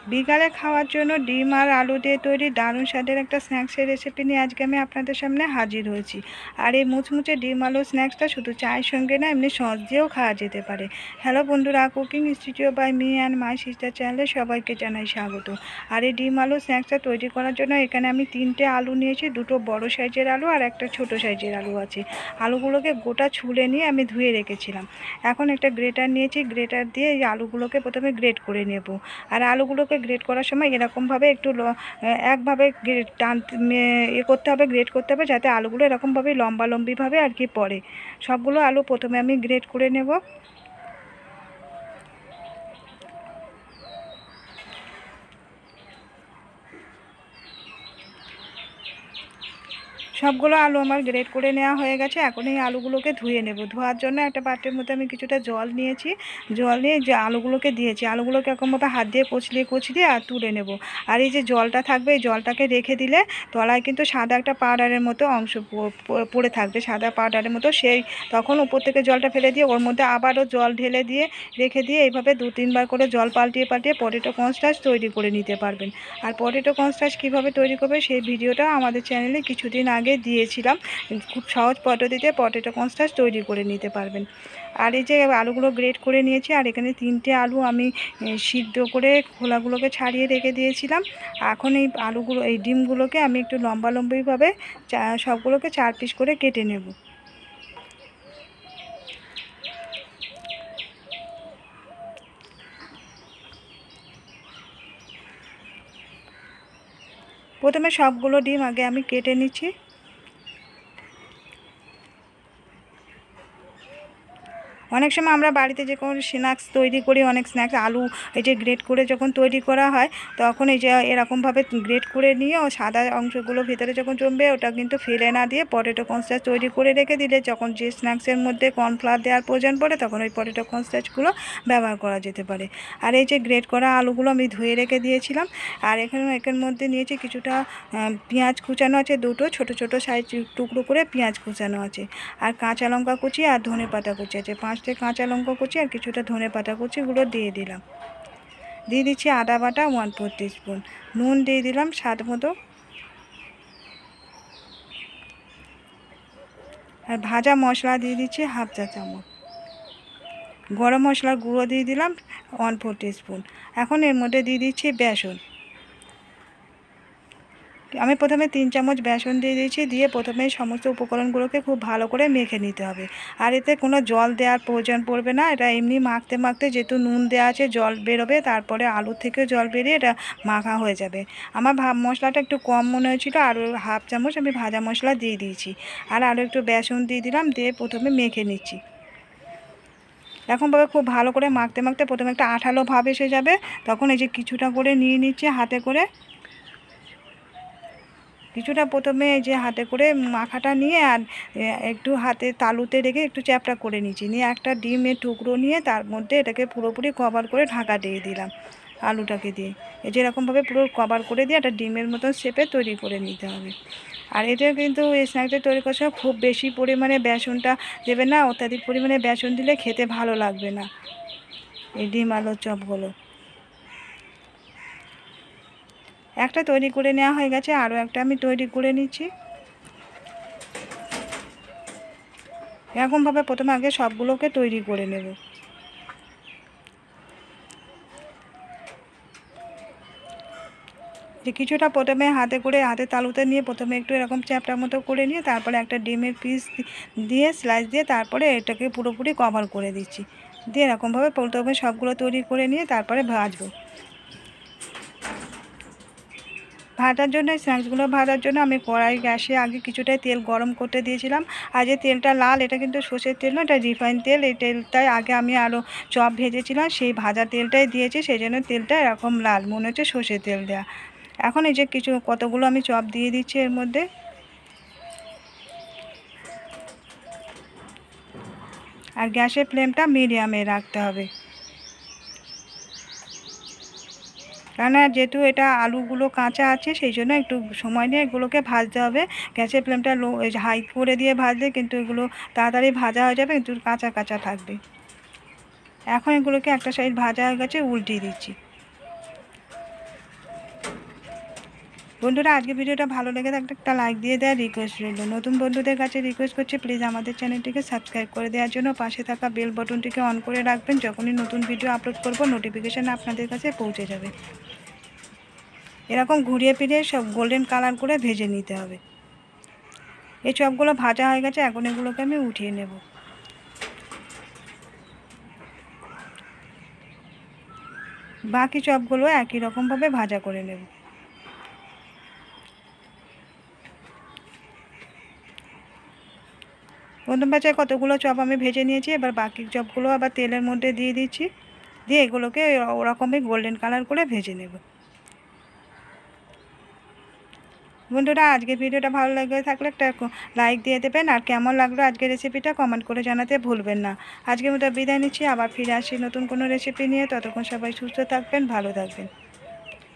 বিকালে খাওয়ার জন্য ডিম আর আলু দিয়ে তৈরি দারুণ স্বাদের একটা স্ন্যাক্সের রেসিপি নিয়ে আজকে আমি আপনাদের সামনে হাজির হয়েছি। আর এই মুচমুচে ডিম আলু স্ন্যাক্সটা শুধু চায়ের সঙ্গে না, এমনি সস দিয়েও খাওয়া যেতে পারে। হ্যালো বন্ধুরা, cooking studio by me and my sister চ্যানেলে সবাইকে জানাই স্বাগত। আর এই ডিম আলু স্ন্যাক্সটা তৈরি করার জন্য এখানে আমি 3টে আলু নিয়েছি, 2টো বড় সাইজের আলু আর একটা ছোট সাইজের আলু আছে। আলুগুলোকে গোটা ছুলে নিয়ে আমি ধুয়ে রেখেছিলাম। এখন একটা গ্রেটার নিয়েছি, গ্রেটার দিয়ে এই আলুগুলোকে প্রথমে গ্রেট করে নেব। আর আলুগুলোকে গ্রেট করার সময় এরকমভাবে একটু একভাবে টান করতে হবে, গ্রেট করতে হবে, যাতে আলুগুলো এরকমভাবে লম্বালম্বিভাবে আর কি পড়ে। সবগুলো আলু প্রথমে আমি গ্রেট করে নেব। সবগুলো আলু আমার গ্রেট করে নেওয়া হয়ে গেছে। এখন এই আলুগুলোকে ধুয়ে নেব। ধোয়ার জন্য একটা পাত্রের মধ্যে আমি কিছুটা জল নিয়েছি। জল নিয়ে যে আলুগুলোকে দিয়েছি, আলুগুলোকে এরকমভাবে হাত দিয়ে কচলিয়ে কচলিয়ে আর তুলে নেব। আর এই যে জলটা থাকবে, এই জলটাকে রেখে দিলে তলায় কিন্তু সাদা একটা পাউডারের মতো অংশ পড়ে থাকবে, সাদা পাউডারের মতো। সেই তখন উপর থেকে জলটা ফেলে দিয়ে ওর মধ্যে আবারও জল ঢেলে দিয়ে রেখে দিয়ে এইভাবে 2-3 বার করে জল পাল্টিয়ে পাল্টিয়ে পটেটো কর্নস্টার্চ তৈরি করে নিতে পারবেন। আর পটেটো কর্নস্টার্চ কীভাবে তৈরি করবে সেই ভিডিওটা আমাদের চ্যানেলে কিছুদিন আগে দিয়েছিলাম। খুব সহজ পদ্ধতিতে পটেটো কর্নস্টার্চ তৈরি করে নিতে পারবেন। আর এই যে আলুগুলো গ্রেট করে নিয়েছি, আর এখানে 3টে আলু আমি সিদ্ধ করে খোলাগুলোকে ছাড়িয়ে রেখে দিয়েছিলাম। এখন এই আলুগুলো, এই ডিমগুলোকে আমি একটু লম্বালম্বিভাবে সবগুলোকে 4 পিস করে কেটে নেব। প্রথমে সবগুলো ডিম আগে আমি কেটে নিচ্ছি। অনেক সময় আমরা বাড়িতে যে কোনো স্ন্যাক্স তৈরি করি, অনেক স্ন্যাক্স আলু এই যে গ্রেট করে যখন তৈরি করা হয়, তখন এই যে এরকমভাবে গ্রেট করে নিয়ে ও সাদা অংশগুলো ভেতরে যখন জমবে, ওটা কিন্তু ফেলে না দিয়ে পটেটো কর্নস্টার্চ তৈরি করে রেখে দিলে যখন যে স্ন্যাক্সের মধ্যে কর্নফ্লাওয়ার দেওয়ার প্রয়োজন পড়ে, তখন ওই পটেটো কর্নস্টার্চগুলো ব্যবহার করা যেতে পারে। আর এই যে গ্রেট করা আলুগুলো আমি ধুয়ে রেখে দিয়েছিলাম। আর এখানের মধ্যে নিয়েছি কিছুটা পেঁয়াজ কুচানো আছে, 2টো ছোটো ছোটো সাইজ টুকরো করে পেঁয়াজ কুচানো আছে। আর কাঁচা লঙ্কা কুচি আর ধনেপাতা কুচি আছে, 5টে কাঁচা লঙ্কা কুচি আর কিছুটা ধনেপাতা কুচিগুলো দিয়ে দিলাম। দিয়ে দিচ্ছি আদা বাটা 1/4 টিস্পুন, নুন দিয়ে দিলাম স্বাদ মতো। আর ভাজা মশলা দিয়ে দিচ্ছি 1/2 চা চামচ। গরম মশলার গুঁড়ো দিয়ে দিলাম 1/4 টিস্পুন। এখন এর মধ্যে দিয়ে দিচ্ছি বেসন। আমি প্রথমে 3 চামচ বেসন দিয়ে দিয়েছি। দিয়ে প্রথমে সমস্ত উপকরণগুলোকে খুব ভালো করে মেখে নিতে হবে। আর এতে কোনো জল দেওয়ার প্রয়োজন পড়বে না। এটা এমনি মাখতে মাখতে, যেহেতু নুন দেওয়া আছে, জল বেরোবে, তারপরে আলু থেকেও জল বেরিয়ে এটা মাখা হয়ে যাবে। আমার মশলাটা একটু কম মনে হয়েছিল, আরও 1/2 চামচ আমি ভাজা মশলা দিয়ে দিয়েছি। আর আরও একটু বেসন দিয়ে দিলাম, দিয়ে প্রথমে মেখে নিচ্ছি। এরকমভাবে খুব ভালো করে মাখতে মাখতে প্রথমে একটা আঠালো ভাব এসে যাবে, তখন এই যে কিছুটা করে নিয়ে নিচ্ছি হাতে করে। কিছুটা প্রথমে এই যে হাতে করে মাখাটা নিয়ে আর একটু হাতে তালুতে রেখে একটু চ্যাপটা করে নিচ্ছি। নিয়ে একটা ডিমের টুকরো নিয়ে তার মধ্যে এটাকে পুরোপুরি কভার করে ঢাকা দিয়ে দিলাম আলুটাকে দিয়ে। এই যে এরকমভাবে পুরো কভার করে দিয়ে একটা ডিমের মতন শেপে তৈরি করে নিতে হবে। আর এটা কিন্তু এই স্ন্যাক্সটা তৈরি করার সময় খুব বেশি পরিমাণে বেসনটা দেবে না, অত্যাধিক পরিমাণে বেসন দিলে খেতে ভালো লাগবে না এই ডিম আলুর চপগুলো। একটা তৈরি করে নেওয়া হয়ে গেছে, আরও একটা আমি তৈরি করে নিচ্ছি। এরকমভাবে প্রথমে আগে সবগুলোকে তৈরি করে নেব। যে কিছুটা প্রথমে হাতে করে হাতে তালুতে নিয়ে প্রথমে একটু এরকম চ্যাপটার মতো করে নিয়ে তারপরে একটা ডিমের পিস দিয়ে স্লাইস দিয়ে তারপরে এটাকে পুরোপুরি কভার করে দিচ্ছি। দিয়ে এরকমভাবে প্রথমে সবগুলো তৈরি করে নিয়ে তারপরে ভাজবো। ভাজার জন্য, স্ন্যাক্সগুলো ভাজার জন্য আমি কড়াই গ্যাসে আগে কিছুটা তেল গরম করতে দিয়েছিলাম। আর যে তেলটা লাল, এটা কিন্তু সর্ষের তেল না, এটা রিফাইন তেল। এই তেলটাই আগে আমি আরও চপ ভেজেছিলাম, সেই ভাজা তেলটাই দিয়েছি, সেই জন্য তেলটা এরকম লাল মনে হচ্ছে সর্ষের তেল দেওয়া। এখন এই যে কতগুলো আমি চপ দিয়ে দিচ্ছি এর মধ্যে। আর গ্যাসের ফ্লেমটা মিডিয়ামে রাখতে হবে, কেননা যেহেতু এটা আলুগুলো কাঁচা আছে, সেই জন্য একটু সময় নিয়ে এগুলোকে ভাজতে হবে। গ্যাসের ফ্লেমটা লো হাই করে দিয়ে ভাজলে কিন্তু এগুলো তাড়াতাড়ি ভাজা হয়ে যাবে, কিন্তু কাঁচা কাঁচা থাকবে। এখন এগুলোকে একটা সাইড ভাজা হয়ে গেছে, উল্টিয়ে দিচ্ছি। বন্ধুরা, আজকে ভিডিওটা ভালো লেগে থাকলে একটা লাইক দিয়ে দেওয়ার রিকোয়েস্ট রইল। নতুন বন্ধুদের কাছে রিকোয়েস্ট করছি, প্লিজ আমাদের চ্যানেলটিকে সাবস্ক্রাইব করে দেওয়ার জন্য পাশে থাকা বেল বাটনটিকে অন করে রাখবেন। যখনই নতুন ভিডিও আপলোড করব নোটিফিকেশান আপনাদের কাছে পৌঁছে যাবে। এরকম ঘুরিয়ে ফিরিয়ে সব গোল্ডেন কালার করে ভেজে নিতে হবে। এই চপগুলো ভাজা হয়ে গেছে, এখন এগুলোকে আমি উঠিয়ে নেব। বাকি চপগুলো একই রকমভাবে ভাজা করে নেব। প্রথম বাজায় কতগুলো চপ আমি ভেজে নিয়েছি, এবার বাকি চপগুলো আবার তেলের মধ্যে দিয়ে দিচ্ছি, দিয়ে এগুলোকে ওরকমই গোল্ডেন কালার করে ভেজে নেব। বন্ধুরা, আজকের ভিডিওটা ভালো লাগে থাকলে একটা লাইক দিয়ে দেবেন, আর কেমন লাগলো আজকের রেসিপিটা কমেন্ট করে জানাতে ভুলবেন না। আজকের মতো বিদায় নিচ্ছি, আবার ফিরে আসি নতুন কোনো রেসিপি নিয়ে। ততক্ষণ সবাই সুস্থ থাকবেন, ভালো থাকবেন।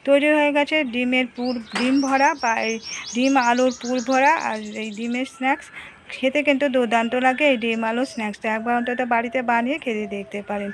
তৈরি হয়ে গেছে ডিম ভরা বা এই ডিম আলুর পুর ভরা আর এই ডিমের স্ন্যাক্স। খেতে কিন্তু দুর্দান্ত লাগে এই ডিম আলুর স্ন্যাক্সটা। একবার অন্তত বাড়িতে বানিয়ে খেতে দেখতে পারেন।